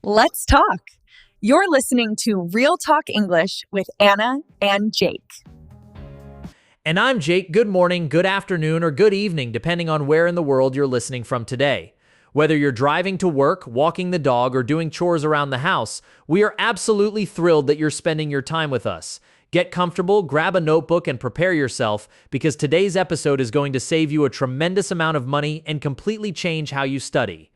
Let's talk. You're listening to Real Talk English with Anna and Jake. And I'm Jake. Good morning, good afternoon, or good evening, depending on where in the world you're listening from today. Whether you're driving to work, walking the dog, or doing chores around the house, we are absolutely thrilled that you're spending your time with us. Get comfortable, grab a notebook, and prepare yourself, because today's episode is going to save you a tremendous amount of money and completely change how you study.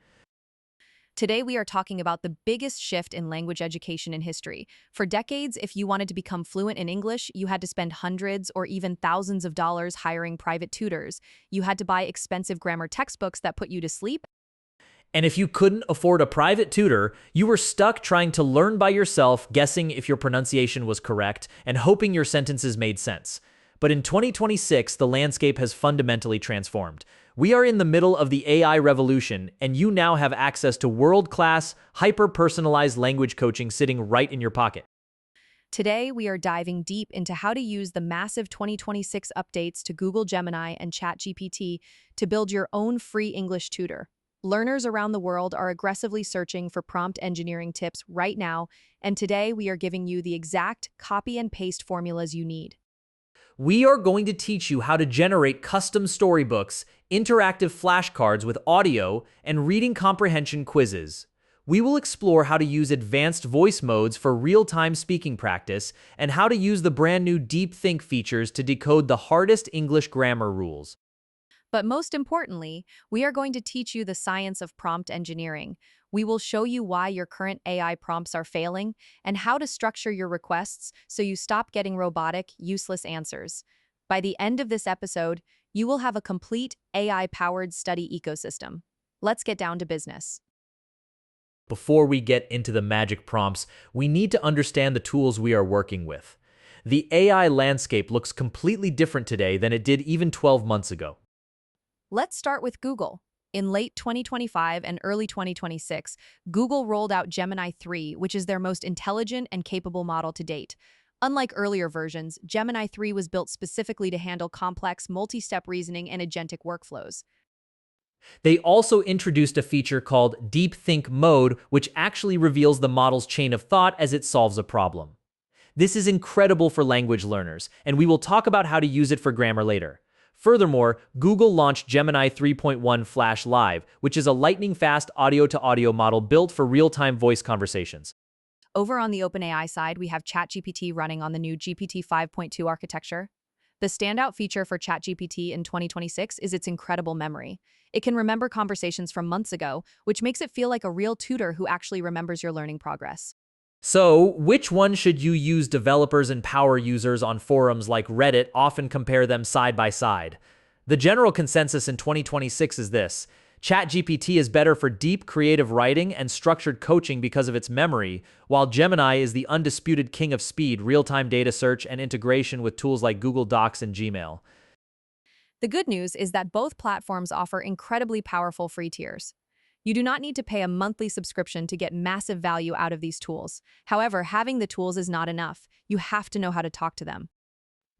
Today, we are talking about the biggest shift in language education in history. For decades, if you wanted to become fluent in English, you had to spend hundreds or even thousands of dollars hiring private tutors. You had to buy expensive grammar textbooks that put you to sleep. And if you couldn't afford a private tutor, you were stuck trying to learn by yourself, guessing if your pronunciation was correct, and hoping your sentences made sense. But in 2026, the landscape has fundamentally transformed. We are in the middle of the AI revolution, and you now have access to world-class, hyper-personalized language coaching sitting right in your pocket. Today, we are diving deep into how to use the massive 2026 updates to Google Gemini and ChatGPT to build your own free English tutor. Learners around the world are aggressively searching for prompt engineering tips right now, and today we are giving you the exact copy and paste formulas you need. We are going to teach you how to generate custom storybooks, interactive flashcards with audio, and reading comprehension quizzes. We will explore how to use advanced voice modes for real-time speaking practice and how to use the brand new Deep Think features to decode the hardest English grammar rules. But most importantly, we are going to teach you the science of prompt engineering. We will show you why your current AI prompts are failing and how to structure your requests so you stop getting robotic, useless answers. By the end of this episode, you will have a complete AI-powered study ecosystem. Let's get down to business. Before we get into the magic prompts, we need to understand the tools we are working with. The AI landscape looks completely different today than it did even 12 months ago. Let's start with Google. In late 2025 and early 2026, Google rolled out Gemini 3, which is their most intelligent and capable model to date. Unlike earlier versions, Gemini 3 was built specifically to handle complex, multi-step reasoning and agentic workflows. They also introduced a feature called Deep Think Mode, which actually reveals the model's chain of thought as it solves a problem. This is incredible for language learners, and we will talk about how to use it for grammar later. Furthermore, Google launched Gemini 3.1 Flash Live, which is a lightning-fast audio-to-audio model built for real-time voice conversations. Over on the OpenAI side, we have ChatGPT running on the new GPT 5.2 architecture. The standout feature for ChatGPT in 2026 is its incredible memory. It can remember conversations from months ago, which makes it feel like a real tutor who actually remembers your learning progress. So, which one should you use? Developers and power users on forums like Reddit often compare them side by side. The general consensus in 2026 is this: ChatGPT is better for deep creative writing and structured coaching because of its memory, while Gemini is the undisputed king of speed, real-time data search, and integration with tools like Google Docs and Gmail. The good news is that both platforms offer incredibly powerful free tiers. You do not need to pay a monthly subscription to get massive value out of these tools. However, having the tools is not enough. You have to know how to talk to them.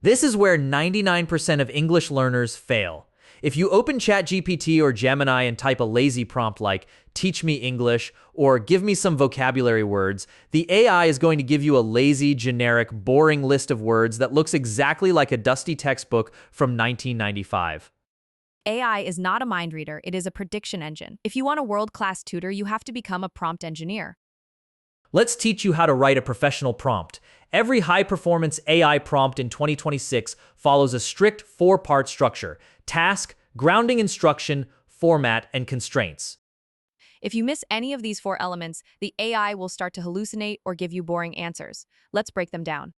This is where 99% of English learners fail. If you open ChatGPT or Gemini and type a lazy prompt like, "Teach me English," or "Give me some vocabulary words," the AI is going to give you a lazy, generic, boring list of words that looks exactly like a dusty textbook from 1995. AI is not a mind reader, it is a prediction engine. If you want a world-class tutor, you have to become a prompt engineer. Let's teach you how to write a professional prompt. Every high-performance AI prompt in 2026 follows a strict four-part structure: task, grounding instruction, format, and constraints. If you miss any of these four elements, the AI will start to hallucinate or give you boring answers. Let's break them down.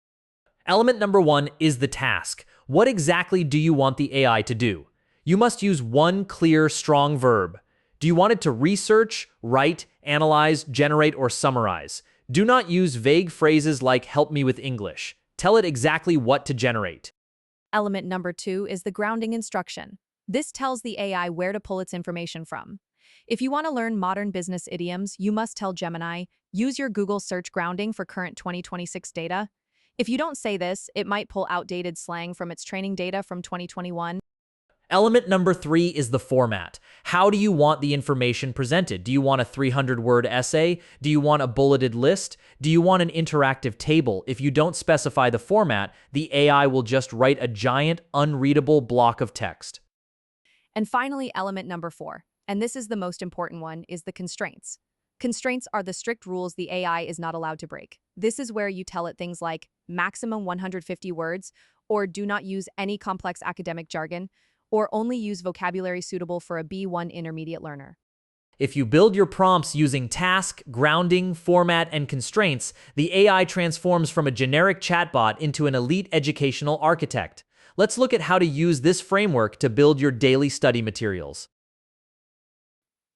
Element number one is the task. What exactly do you want the AI to do? You must use one clear, strong verb. Do you want it to research, write, analyze, generate, or summarize? Do not use vague phrases like "help me with English." Tell it exactly what to generate. Element number two is the grounding instruction. This tells the AI where to pull its information from. If you want to learn modern business idioms, you must tell Gemini, use your Google search grounding for current 2026 data. If you don't say this, it might pull outdated slang from its training data from 2021. Element number 3 is the format. How do you want the information presented? Do you want a 300-word essay? Do you want a bulleted list? Do you want an interactive table? If you don't specify the format, the AI will just write a giant, unreadable block of text. And finally, element number 4, and this is the most important one, is the constraints. Constraints are the strict rules the AI is not allowed to break. This is where you tell it things like maximum 150 words, or do not use any complex academic jargon, or only use vocabulary suitable for a B1 intermediate learner. If you build your prompts using task, grounding, format, and constraints, the AI transforms from a generic chatbot into an elite educational architect. Let's look at how to use this framework to build your daily study materials.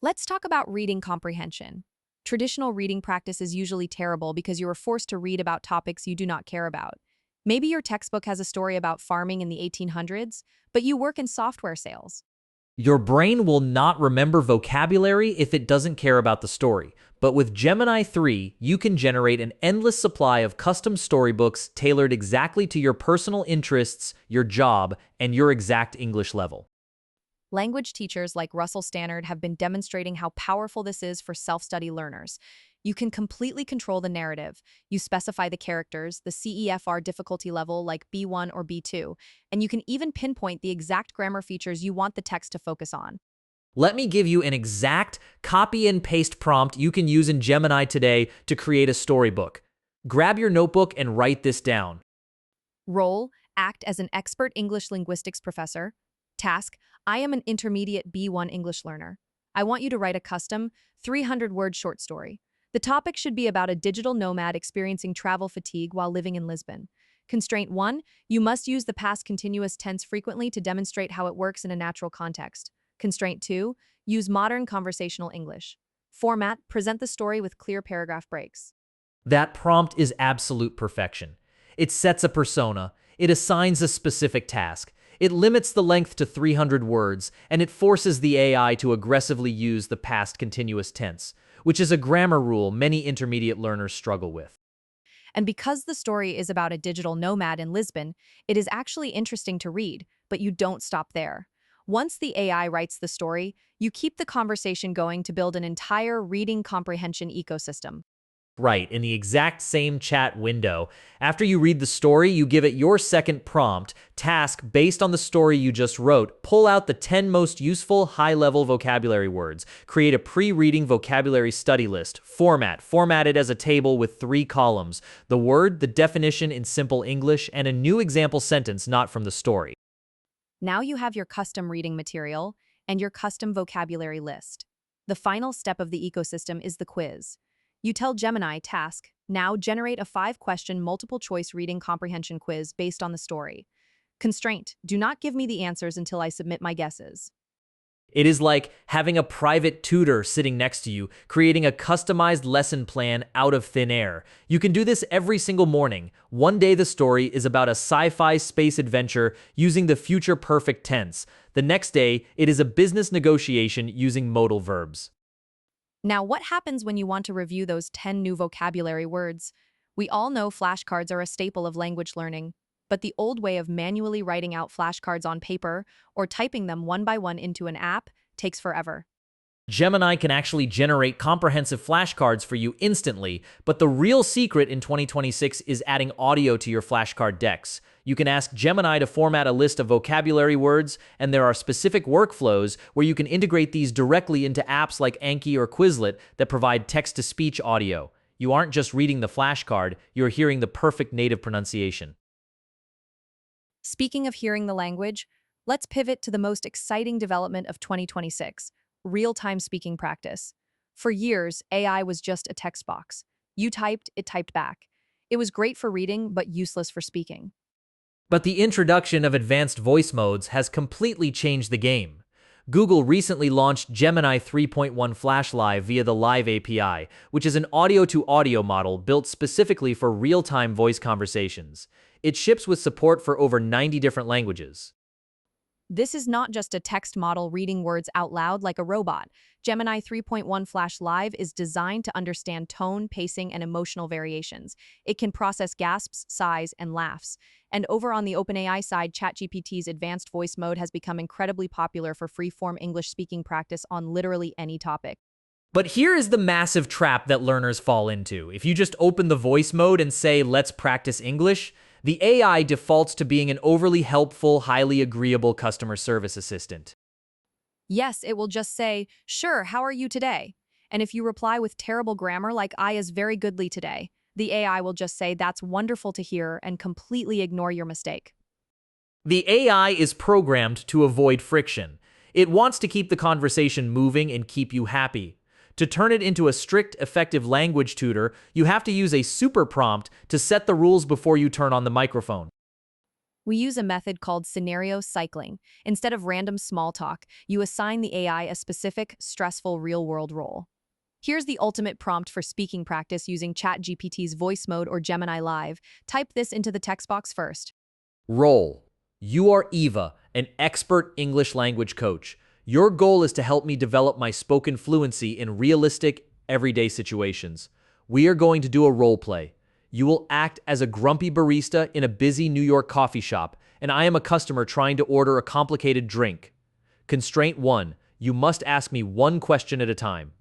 Let's talk about reading comprehension. Traditional reading practice is usually terrible because you are forced to read about topics you do not care about. Maybe your textbook has a story about farming in the 1800s, but you work in software sales. Your brain will not remember vocabulary if it doesn't care about the story. But with Gemini 3, you can generate an endless supply of custom storybooks tailored exactly to your personal interests, your job, and your exact English level. Language teachers like Russell Stannard have been demonstrating how powerful this is for self-study learners. You can completely control the narrative. You specify the characters, the CEFR difficulty level like B1 or B2, and you can even pinpoint the exact grammar features you want the text to focus on. Let me give you an exact copy and paste prompt you can use in Gemini today to create a storybook. Grab your notebook and write this down. Role, act as an expert English linguistics professor. Task, I am an intermediate B1 English learner. I want you to write a custom 300-word short story. The topic should be about a digital nomad experiencing travel fatigue while living in Lisbon. Constraint 1, you must use the past continuous tense frequently to demonstrate how it works in a natural context. Constraint 2, use modern conversational English. Format, present the story with clear paragraph breaks. That prompt is absolute perfection. It sets a persona, it assigns a specific task, it limits the length to 300 words, and it forces the AI to aggressively use the past continuous tense, which is a grammar rule many intermediate learners struggle with. And because the story is about a digital nomad in Lisbon, it is actually interesting to read, but you don't stop there. Once the AI writes the story, you keep the conversation going to build an entire reading comprehension ecosystem. Right, in the exact same chat window. After you read the story, you give it your second prompt, task based on the story you just wrote. Pull out the 10 most useful high-level vocabulary words. Create a pre-reading vocabulary study list. Format it as a table with 3 columns. The word, the definition in simple English, and a new example sentence not from the story. Now you have your custom reading material and your custom vocabulary list. The final step of the ecosystem is the quiz. You tell Gemini, task, now generate a 5-question multiple-choice reading comprehension quiz based on the story. Constraint, do not give me the answers until I submit my guesses. It is like having a private tutor sitting next to you, creating a customized lesson plan out of thin air. You can do this every single morning. One day the story is about a sci-fi space adventure using the future perfect tense. The next day, it is a business negotiation using modal verbs. Now, what happens when you want to review those 10 new vocabulary words? We all know flashcards are a staple of language learning, but the old way of manually writing out flashcards on paper or typing them one by one into an app takes forever. Gemini can actually generate comprehensive flashcards for you instantly, but the real secret in 2026 is adding audio to your flashcard decks. You can ask Gemini to format a list of vocabulary words, and there are specific workflows where you can integrate these directly into apps like Anki or Quizlet that provide text-to-speech audio. You aren't just reading the flashcard, you're hearing the perfect native pronunciation. Speaking of hearing the language, let's pivot to the most exciting development of 2026. Real-time speaking practice. For years, AI was just a text box. You typed, it typed back. It was great for reading, but useless for speaking. But the introduction of advanced voice modes has completely changed the game. Google recently launched Gemini 3.1 Flash Live via the Live API, which is an audio-to-audio model built specifically for real-time voice conversations. It ships with support for over 90 different languages. This is not just a text model reading words out loud like a robot. Gemini 3.1 Flash Live is designed to understand tone, pacing, and emotional variations. It can process gasps, sighs, and laughs. And over on the OpenAI side, ChatGPT's advanced voice mode has become incredibly popular for free-form English speaking practice on literally any topic. But here is the massive trap that learners fall into. If you just open the voice mode and say, let's practice English, the AI defaults to being an overly helpful, highly agreeable customer service assistant. Yes, it will just say, "Sure, how are you today?" And if you reply with terrible grammar like "I is very goodly today," the AI will just say, "That's wonderful to hear," and completely ignore your mistake. The AI is programmed to avoid friction. It wants to keep the conversation moving and keep you happy. To turn it into a strict, effective language tutor, you have to use a super prompt to set the rules before you turn on the microphone. We use a method called scenario cycling. Instead of random small talk, you assign the AI a specific, stressful real-world role. Here's the ultimate prompt for speaking practice using ChatGPT's Voice Mode or Gemini Live. Type this into the text box first. Role. You are Eva, an expert English language coach. Your goal is to help me develop my spoken fluency in realistic, everyday situations. We are going to do a role play. You will act as a grumpy barista in a busy New York coffee shop, and I am a customer trying to order a complicated drink. Constraint 1. You must ask me one question at a time.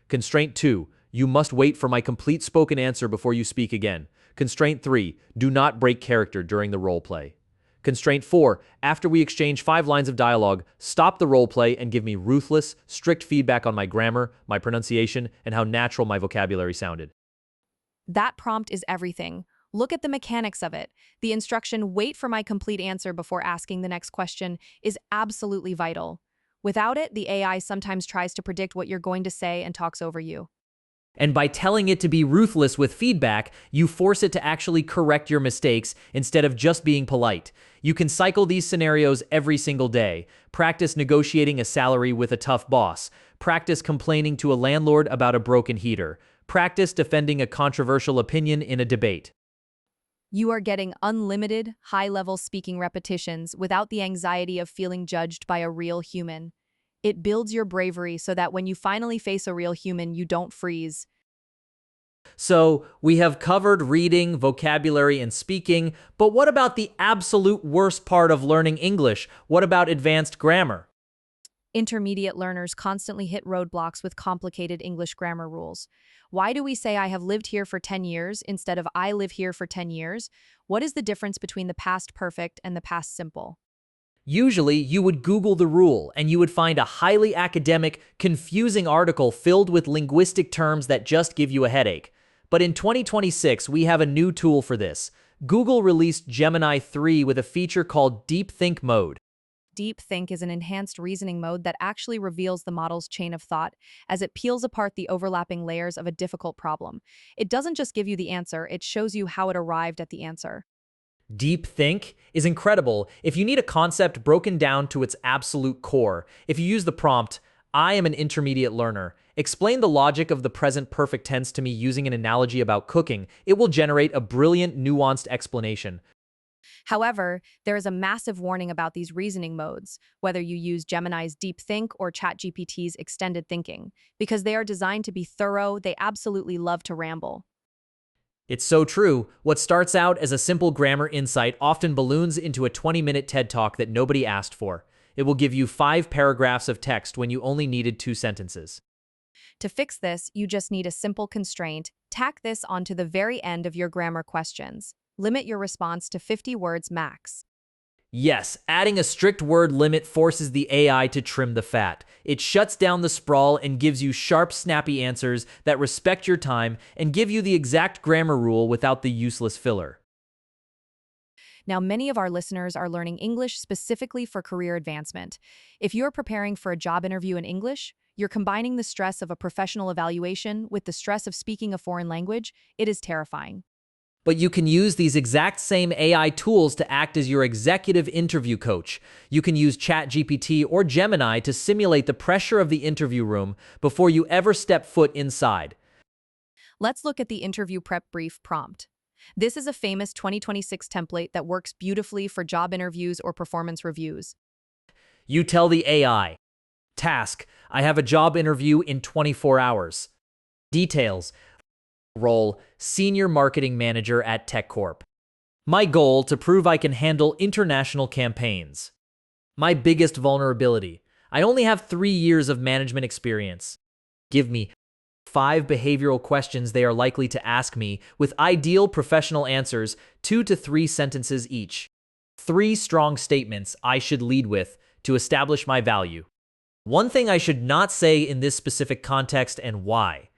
Constraint 2. You must wait for my complete spoken answer before you speak again. Constraint 3. Do not break character during the role play. Constraint 4. After we exchange 5 lines of dialogue, stop the role play and give me ruthless, strict feedback on my grammar, my pronunciation, and how natural my vocabulary sounded. That prompt is everything. Look at the mechanics of it. The instruction, "Wait for my complete answer before asking the next question," is absolutely vital. Without it, the AI sometimes tries to predict what you're going to say and talks over you. And by telling it to be ruthless with feedback, you force it to actually correct your mistakes instead of just being polite. You can cycle these scenarios every single day. Practice negotiating a salary with a tough boss. Practice complaining to a landlord about a broken heater. Practice defending a controversial opinion in a debate. You are getting unlimited, high-level speaking repetitions without the anxiety of feeling judged by a real human. It builds your bravery so that when you finally face a real human, you don't freeze. So, we have covered reading, vocabulary, and speaking, but what about the absolute worst part of learning English? What about advanced grammar? Intermediate learners constantly hit roadblocks with complicated English grammar rules. Why do we say "I have lived here for 10 years" instead of "I live here for 10 years"? What is the difference between the past perfect and the past simple? Usually, you would Google the rule, and you would find a highly academic, confusing article filled with linguistic terms that just give you a headache. But in 2026, we have a new tool for this. Google released Gemini 3 with a feature called Deep Think Mode. Deep Think is an enhanced reasoning mode that actually reveals the model's chain of thought as it peels apart the overlapping layers of a difficult problem. It doesn't just give you the answer, it shows you how it arrived at the answer. Deep Think is incredible if you need a concept broken down to its absolute core. If you use the prompt, "I am an intermediate learner. Explain the logic of the present perfect tense to me using an analogy about cooking," it will generate a brilliant, nuanced explanation. However, there is a massive warning about these reasoning modes, whether you use Gemini's Deep Think or ChatGPT's Extended Thinking. Because they are designed to be thorough, they absolutely love to ramble. It's so true. What starts out as a simple grammar insight often balloons into a 20-minute TED Talk that nobody asked for. It will give you 5 paragraphs of text when you only needed 2 sentences. To fix this, you just need a simple constraint. Tack this onto the very end of your grammar questions. Limit your response to 50 words max. Yes, adding a strict word limit forces the AI to trim the fat. It shuts down the sprawl and gives you sharp, snappy answers that respect your time and give you the exact grammar rule without the useless filler. Now, many of our listeners are learning English specifically for career advancement. If you're preparing for a job interview in English, you're combining the stress of a professional evaluation with the stress of speaking a foreign language. It is terrifying. But you can use these exact same AI tools to act as your executive interview coach. You can use ChatGPT or Gemini to simulate the pressure of the interview room before you ever step foot inside. Let's look at the interview prep brief prompt. This is a famous 2026 template that works beautifully for job interviews or performance reviews. You tell the AI. Task: I have a job interview in 24 hours. Details: role: Senior Marketing Manager at Tech Corp. My goal: to prove I can handle international campaigns. My biggest vulnerability: I only have 3 years of management experience. Give me 5 behavioral questions they are likely to ask me, with ideal professional answers, 2 to 3 sentences each. 3 strong statements I should lead with to establish my value. 1 thing I should not say in this specific context and why.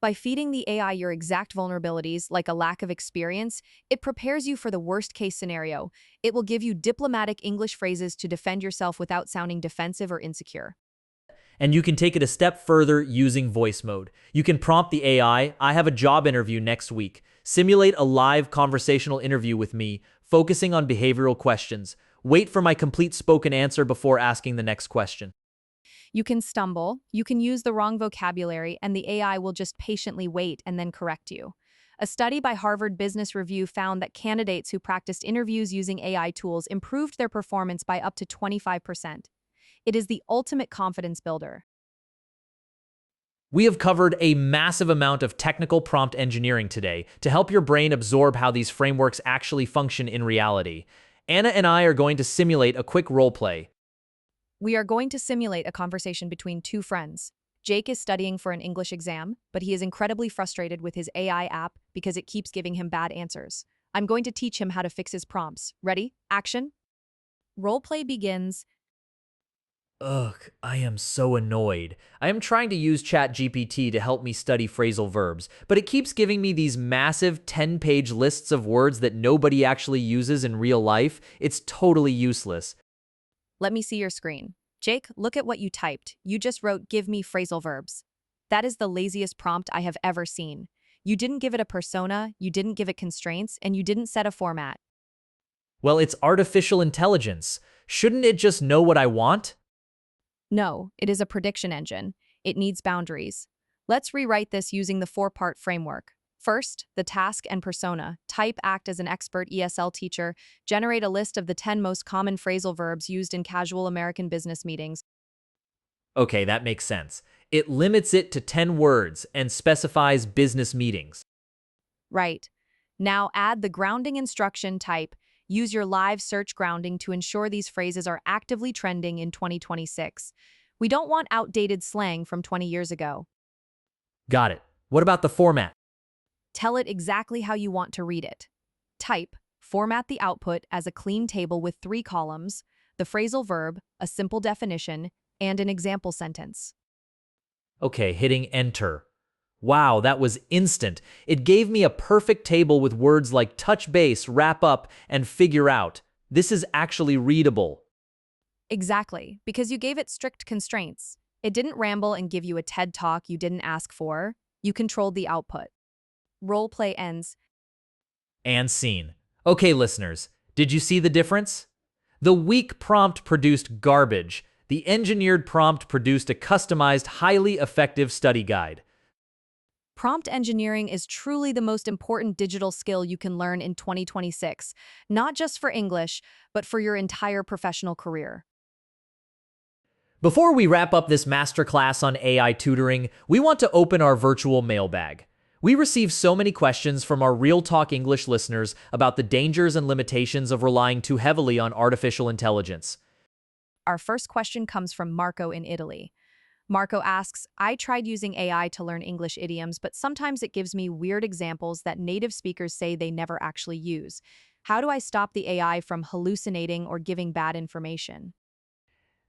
By feeding the AI your exact vulnerabilities, like a lack of experience, it prepares you for the worst-case scenario. It will give you diplomatic English phrases to defend yourself without sounding defensive or insecure. And you can take it a step further using voice mode. You can prompt the AI, I have a job interview next week. Simulate a live conversational interview with me, focusing on behavioral questions. Wait for my complete spoken answer before asking the next question. You can stumble, you can use the wrong vocabulary, and the AI will just patiently wait and then correct you. A study by Harvard Business Review found that candidates who practiced interviews using AI tools improved their performance by up to 25%. It is the ultimate confidence builder. We have covered a massive amount of technical prompt engineering today to help your brain absorb how these frameworks actually function in reality. Anna and I are going to simulate a quick role play. We are going to simulate a conversation between two friends. Jake is studying for an English exam, but he is incredibly frustrated with his AI app because it keeps giving him bad answers. I'm going to teach him how to fix his prompts. Ready? Action. Roleplay begins. Ugh, I am so annoyed. I am trying to use ChatGPT to help me study phrasal verbs, but it keeps giving me these massive 10-page lists of words that nobody actually uses in real life. It's totally useless. Let me see your screen. Jake, look at what you typed. You just wrote, give me phrasal verbs. That is the laziest prompt I have ever seen. You didn't give it a persona, you didn't give it constraints, and you didn't set a format. Well, it's artificial intelligence. Shouldn't it just know what I want? No, it is a prediction engine. It needs boundaries. Let's rewrite this using the 4-part framework. First, the task and persona. Type, act as an expert ESL teacher. Generate a list of the 10 most common phrasal verbs used in casual American business meetings. Okay, that makes sense. It limits it to 10 words and specifies business meetings. Right. Now add the grounding instruction. Type. Use your live search grounding to ensure these phrases are actively trending in 2026. We don't want outdated slang from 20 years ago. Got it. What about the format? Tell it exactly how you want to read it. Type, format the output as a clean table with 3 columns, the phrasal verb, a simple definition, and an example sentence. Okay, hitting enter. Wow, that was instant. It gave me a perfect table with words like touch base, wrap up, and figure out. This is actually readable. Exactly, because you gave it strict constraints. It didn't ramble and give you a TED talk you didn't ask for. You controlled the output. Roleplay ends. And scene. Okay, listeners, did you see the difference? The weak prompt produced garbage. The engineered prompt produced a customized, highly effective study guide. Prompt engineering is truly the most important digital skill you can learn in 2026, not just for English, but for your entire professional career. Before we wrap up this masterclass on AI tutoring, we want to open our virtual mailbag. We receive so many questions from our Real Talk English listeners about the dangers and limitations of relying too heavily on artificial intelligence. Our first question comes from Marco in Italy. Marco asks, I tried using AI to learn English idioms, but sometimes it gives me weird examples that native speakers say they never actually use. How do I stop the AI from hallucinating or giving bad information?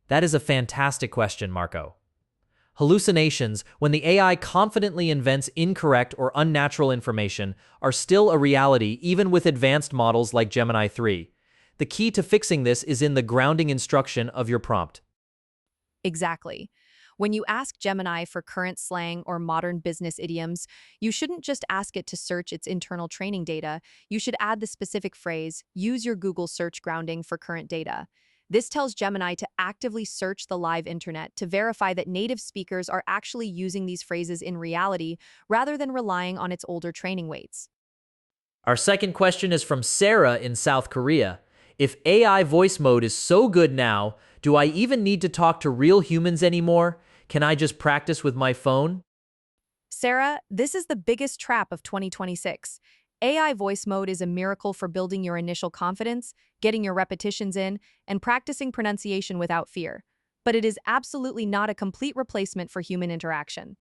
That is a fantastic question, Marco. Hallucinations, when the AI confidently invents incorrect or unnatural information, are still a reality even with advanced models like Gemini 3. The key to fixing this is in the grounding instruction of your prompt. Exactly. When you ask Gemini for current slang or modern business idioms, you shouldn't just ask it to search its internal training data. You should add the specific phrase, use your Google search grounding for current data. This tells Gemini to actively search the live internet to verify that native speakers are actually using these phrases in reality rather than relying on its older training weights. Our second question is from Sarah in South Korea. If AI voice mode is so good now, Do I even need to talk to real humans anymore? Can I just practice with my phone? Sarah, this is the biggest trap of 2026. AI voice mode is a miracle for building your initial confidence, getting your repetitions in, and practicing pronunciation without fear. But it is absolutely not a complete replacement for human interaction.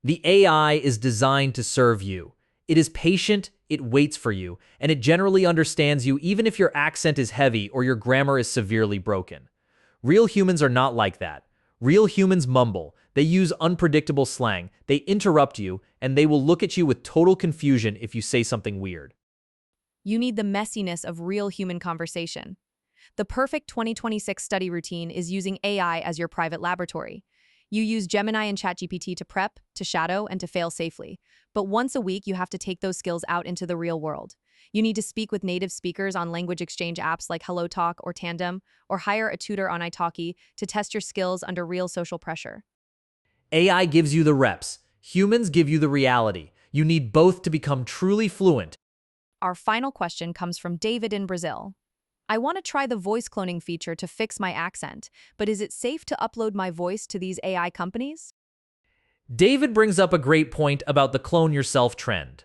The AI is designed to serve you. It is patient, it waits for you, and it generally understands you even if your accent is heavy or your grammar is severely broken. Real humans are not like that. Real humans mumble, they use unpredictable slang, they interrupt you, and they will look at you with total confusion if you say something weird. You need the messiness of real human conversation. The perfect 2026 study routine is using AI as your private laboratory. You use Gemini and ChatGPT to prep, to shadow, and to fail safely. But once a week, you have to take those skills out into the real world. You need to speak with native speakers on language exchange apps like HelloTalk or Tandem, or hire a tutor on italki to test your skills under real social pressure. AI gives you the reps. Humans give you the reality. You need both to become truly fluent. Our final question comes from David in Brazil. I want to try the voice cloning feature to fix my accent, but is it safe to upload my voice to these AI companies? David brings up a great point about the clone yourself trend.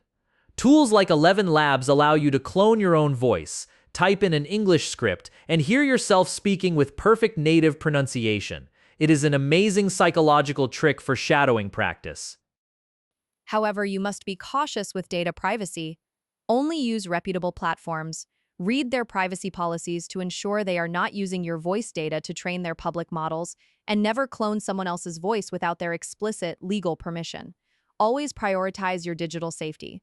Tools like 11 Labs allow you to clone your own voice, type in an English script, and hear yourself speaking with perfect native pronunciation. It is an amazing psychological trick for shadowing practice. However, you must be cautious with data privacy. Only use reputable platforms. Read their privacy policies to ensure they are not using your voice data to train their public models, and never clone someone else's voice without their explicit legal permission. Always prioritize your digital safety.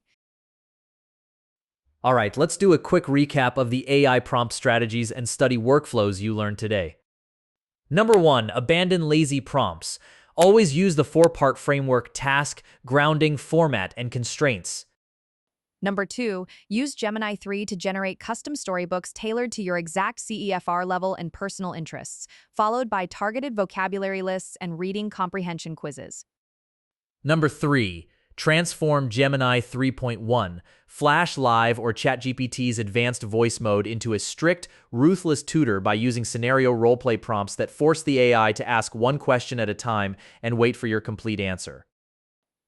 All right, let's do a quick recap of the AI prompt strategies and study workflows you learned today. Number 1, abandon lazy prompts. Always use the 4-part framework: task, grounding, format, and constraints. Number 2, use Gemini 3 to generate custom storybooks tailored to your exact CEFR level and personal interests, followed by targeted vocabulary lists and reading comprehension quizzes. Number 3, transform Gemini 3.1, Flash Live or ChatGPT's advanced voice mode into a strict, ruthless tutor by using scenario roleplay prompts that force the AI to ask one question at a time and wait for your complete answer.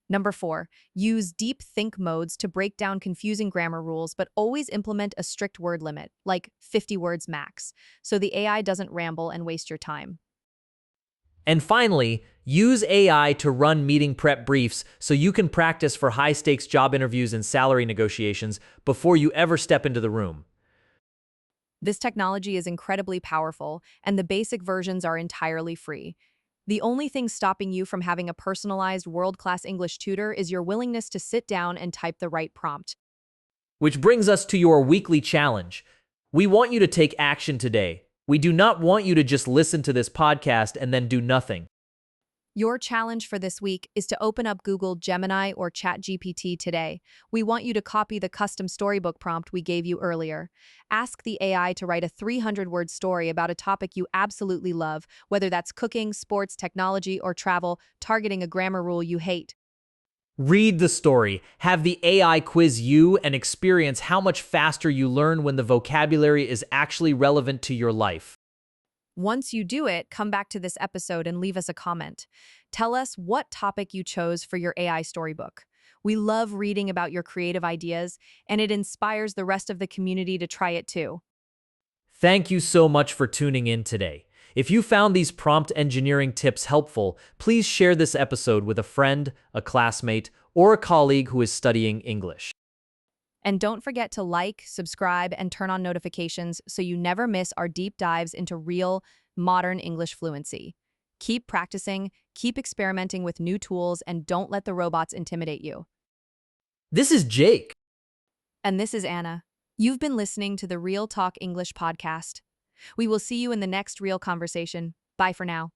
Number 4, use deep think modes to break down confusing grammar rules, but always implement a strict word limit, like 50 words max, so the AI doesn't ramble and waste your time. And finally, use AI to run meeting prep briefs so you can practice for high-stakes job interviews and salary negotiations before you ever step into the room. This technology is incredibly powerful, and the basic versions are entirely free. The only thing stopping you from having a personalized world-class English tutor is your willingness to sit down and type the right prompt. Which brings us to your weekly challenge. We want you to take action today. We do not want you to just listen to this podcast and then do nothing. Your challenge for this week is to open up Google Gemini or ChatGPT today. We want you to copy the custom storybook prompt we gave you earlier. Ask the AI to write a 300-word story about a topic you absolutely love, whether that's cooking, sports, technology, or travel, targeting a grammar rule you hate. Read the story, have the AI quiz you, and experience how much faster you learn when the vocabulary is actually relevant to your life. Once you do it, come back to this episode and leave us a comment. Tell us what topic you chose for your AI storybook. We love reading about your creative ideas, and it inspires the rest of the community to try it too. Thank you so much for tuning in today. If you found these prompt engineering tips helpful, please share this episode with a friend, a classmate, or a colleague who is studying English. And don't forget to like, subscribe, and turn on notifications so you never miss our deep dives into real, modern English fluency. Keep practicing, keep experimenting with new tools, and don't let the robots intimidate you. This is Jake. And this is Anna. You've been listening to the Real Talk English podcast. We will see you in the next real conversation. Bye for now.